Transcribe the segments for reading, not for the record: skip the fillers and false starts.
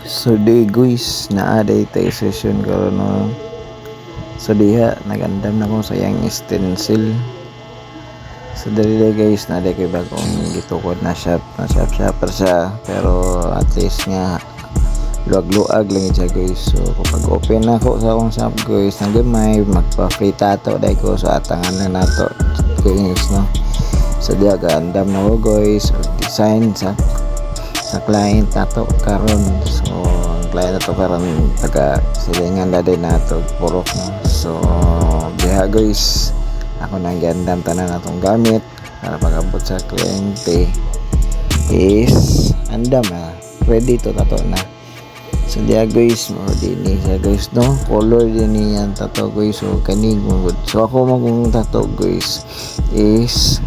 So di guys, naaday tayo session karon no. So diha nagandam na ko sa yang stencil. So dali guys, naaday kay bagong gitukod na shopper siya, pero at least nga luag-luag lang siya guys. So kapag open na ako sa akong shop guys, nagamay magpa-free tato dai ko, so atangan na nato guys no. So diha gandam na ko guys, design sa client nato karon. So ang client nato karon taga silingan na din nato purok no. So diha guys, ako nang gandam tanan natong gamit para pag-abot sa kliyente is andam na, ready to tato na. So diha guys, mo dinhi siya guys no, color din niya tato guys. So kaning so ako magong tato guys is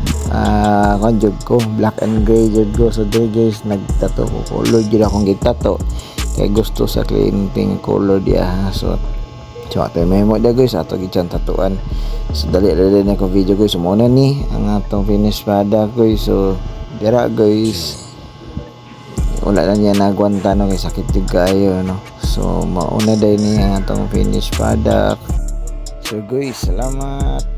jud ko black and gray jud ko. So there guys, nagtato ko color jud akong gitato kay gusto sa kliyente color dia. So ato memo da guys, ato gichan tatuan. So dali na ko video guys, muna ni ang atong finish product guys. So dira guys, wala na niya nagwanta no, kay sakit jud kayo no. So mauna dai ni ang atong finish product. So guys, salamat.